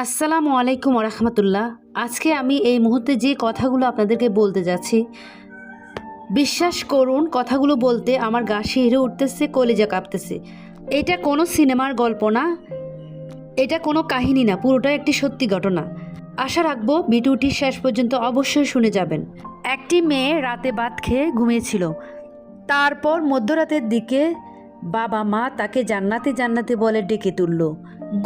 আসসালামু আলাইকুম রহমতুল্লাহ। আজকে আমি এই মুহূর্তে যে কথাগুলো আপনাদেরকে বলতে যাচ্ছি, বিশ্বাস করুন কথাগুলো বলতে আমার গা শিহরে উঠতেছে, কলিজা কাঁপতেছে। এটা কোনো সিনেমার গল্প না, এটা কোনো কাহিনী না, পুরোটাই একটি সত্যি ঘটনা। আশা রাখবো ভিডিওটি শেষ পর্যন্ত অবশ্যই শুনে যাবেন। একটি মেয়ে রাতে ভাত খেয়ে ঘুমিয়েছিল। তারপর মধ্যরাতের দিকে বাবা মা তাকে জান্নাতে জান্নাতে বলে ডেকে তুলল।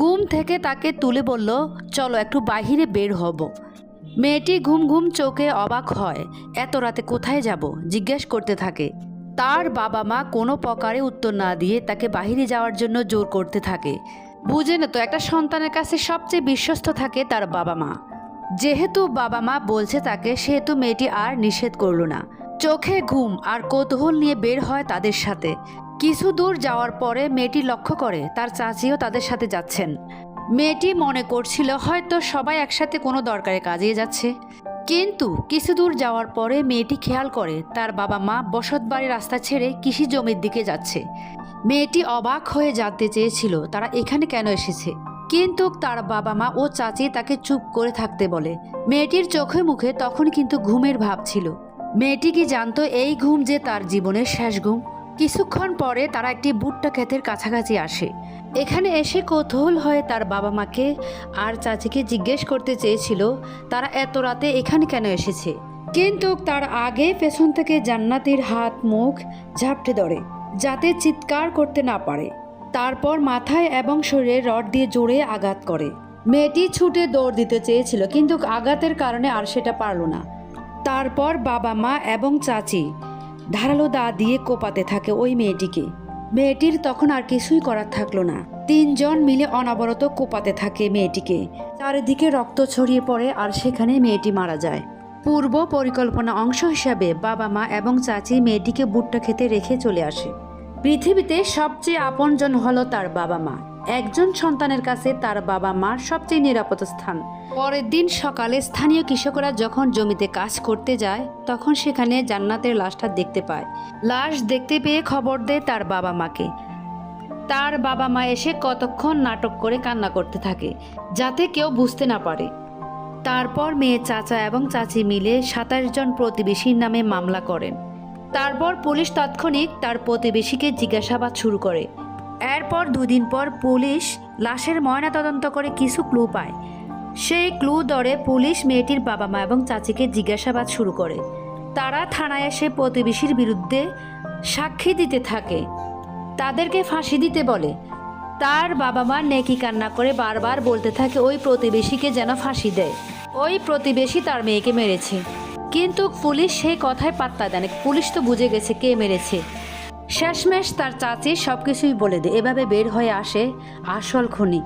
ঘুম থেকে তাকে তুলে বলল, চলো একটু বাহিরে বের হব। মেয়েটি ঘুম ঘুম চোখে অবাক হয়, এত রাতে কোথায় যাব জিজ্ঞেস করতে থাকে। তার বাবা মা কোনো প্রকারে উত্তর না দিয়ে তাকে বাহিরে যাওয়ার জন্য জোর করতে থাকে। বুঝে না তো, একটা সন্তানের কাছে সবচেয়ে বিশ্বস্ত থাকে তার বাবা মা। যেহেতু বাবা মা বলছে তাকে, সেহেতু মেয়েটি আর নিষেধ করল না। চোখে ঘুম আর কৌতূহল নিয়ে বের হয় তাদের সাথে। কিছু দূর যাওয়ার পরে মেয়েটি লক্ষ্য করে তার চাচিও তাদের সাথে যাচ্ছেন। মেয়েটি মনে করছিল হয়তো সবাই একসাথে কোনো দরকারে কাজে যাচ্ছে, কিন্তু কিছু দূর যাওয়ার পরে মেয়েটি খেয়াল করে তার বাবা মা বসত বাড়ির রাস্তা ছেড়ে কৃষি জমির দিকে যাচ্ছে। মেয়েটি অবাক হয়ে জানতে চেয়েছিল তারা এখানে কেন এসেছে, কিন্তু তার বাবা মা ও চাচি তাকে চুপ করে থাকতে বলে। মেয়েটির চোখে মুখে তখন কিন্তু ঘুমের ভাব ছিল। মেয়েটি কি জানতো এই ঘুম যে তার জীবনের শেষ ঘুম? কিছুক্ষণ পরে তারা একটি ভুট্টা ক্ষেতের কাছাকাছি আসে। এখানে এসে কৌতূহল হয়ে তার বাবা মাকে আর চাচিকে জিজ্ঞেস করতে চেয়েছিল তারা এত রাতে এখানে কেন এসেছে, কিন্তু তার আগে পেছন থেকে জান্নাতের হাত মুখ ঝাপটে ধরে যাতে চিৎকার করতে না পারে। তারপর মাথায় এবং শরীরে রড দিয়ে জোরে আঘাত করে। মেয়েটি ছুটে দৌড় দিতে চেয়েছিল, কিন্তু আঘাতের কারণে আর সেটা পারল না। তারপর বাবা মা এবং চাচি ধারালো দা দিয়ে কোপাতে থাকে ওই মেয়েটিকে। মেয়েটির তখন আর কিছুই করার থাকলো না। তিনজন মিলে অনবরত কোপাতে থাকে মেয়েটিকে। চারিদিকে রক্ত ছড়িয়ে পড়ে আর সেখানে মেয়েটি মারা যায়। পূর্ব পরিকল্পনা অংশ হিসাবে বাবা মা এবং চাচি মেয়েটিকে ভুট্টা খেতে রেখে চলে আসে। পৃথিবীতে সবচেয়ে আপনজন হলো তার বাবা মা। একজন সন্তানের কাছে তার বাবা মার সবচেয়ে নিরাপদ স্থান। পরের দিন সকালে স্থানীয় কৃষকরা যখন জমিতে কাজ করতে যায়, তখন সেখানে জান্নাতের লাশটা দেখতে পায়। লাশ দেখতে পেয়ে খবর দেয় তার বাবা মাকে। তার বাবা মা এসে কতক্ষণ নাটক করে কান্না করতে থাকে যাতে কেউ বুঝতে না পারে। তারপর মেয়ে চাচা এবং চাচি মিলে 27 জন প্রতিবেশীর নামে মামলা করেন। তারপর পুলিশ তাৎক্ষণিক তার প্রতিবেশীকে জিজ্ঞাসাবাদ শুরু করে। এরপর 2 দিন পর পুলিশ লাশের ময়নাতদন্ত করে কিছু ক্লু পায়। সেই ক্লু ধরে পুলিশ মেয়েটির বাবা মা এবং চাচিকে জিজ্ঞাসাবাদ শুরু করে। তারা থানায় এসে প্রতিবেশীর বিরুদ্ধে সাক্ষী দিতে থাকে, তাদেরকে ফাঁসি দিতে বলে। তার বাবা মা নেকি কান্না করে বারবার বলতে থাকে ওই প্রতিবেশীকে যেন ফাঁসি দেয়, ওই প্রতিবেশী তার মেয়েকে মেরেছে। কিন্তু পুলিশ সেই কথায় পাত্তা দেয় না, পুলিশ তো বুঝে গেছে কে মেরেছে। শেষমেশ তার চাচি সবকিছুই বলে দেয়। এভাবে বের হয়ে আসে আসল খুনি।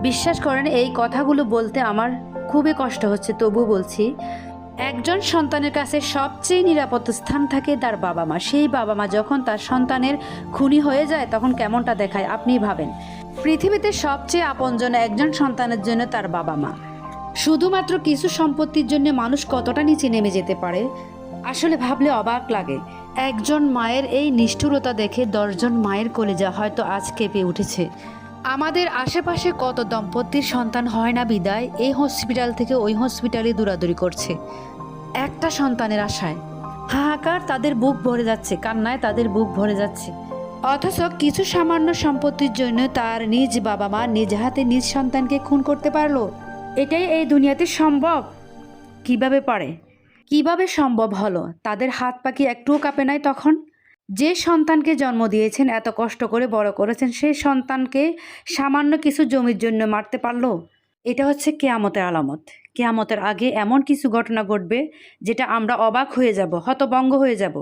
বিশ্বাস করেন এই কথাগুলো বলতে আমার খুবই কষ্ট হচ্ছে, তবু বলছি। একজন সন্তানের কাছে সবচেয়ে নিরাপদ স্থান থাকে তার বাবা মা। সেই বাবা মা যখন তার সন্তানের খুনি হয়ে যায় তখন কেমনটা দেখায় আপনিই ভাবেন। পৃথিবীতে সবচেয়ে আপনজন একজন সন্তানের জন্য তার বাবা মা। শুধুমাত্র কিছু সম্পত্তির জন্য মানুষ কতটা নিচে নেমে যেতে পারে, আসলে ভাবলে অবাক লাগে। একজন মায়ের এই নিষ্ঠুরতা দেখে 10 জন মায়ের কলিজা হয়তো আজ কেঁপে উঠেছে। আমাদের আশেপাশে কত দম্পতির সন্তান হয় না বিদায় এই হসপিটাল থেকে ওই হসপিটালে দৌড়াদৌড়ি করছে একটা সন্তানের আশায়। হাহাকার তাদের বুক ভরে যাচ্ছে, কান্নায় তাদের বুক ভরে যাচ্ছে। অথচ কিছু সামান্য সম্পত্তির জন্য তার নিজ বাবা মা নিজ হাতে নিজ সন্তানকে খুন করতে পারলো। এটাই এই দুনিয়াতে সম্ভব? কিভাবে পারে, কিভাবে সম্ভব হলো? তাদের হাত পাখি একটুও কাঁপে নাই তখন? যে সন্তানকে জন্ম দিয়েছেন, এত কষ্ট করে বড় করেছেন, সেই সন্তানকে সামান্য কিছু জমির জন্য মারতে পারলো? এটা হচ্ছে কিয়ামতের আলামত। কিয়ামতের আগে এমন কিছু ঘটনা ঘটবে যেটা আমরা অবাক হয়ে যাব, হতভম্ব হয়ে যাব।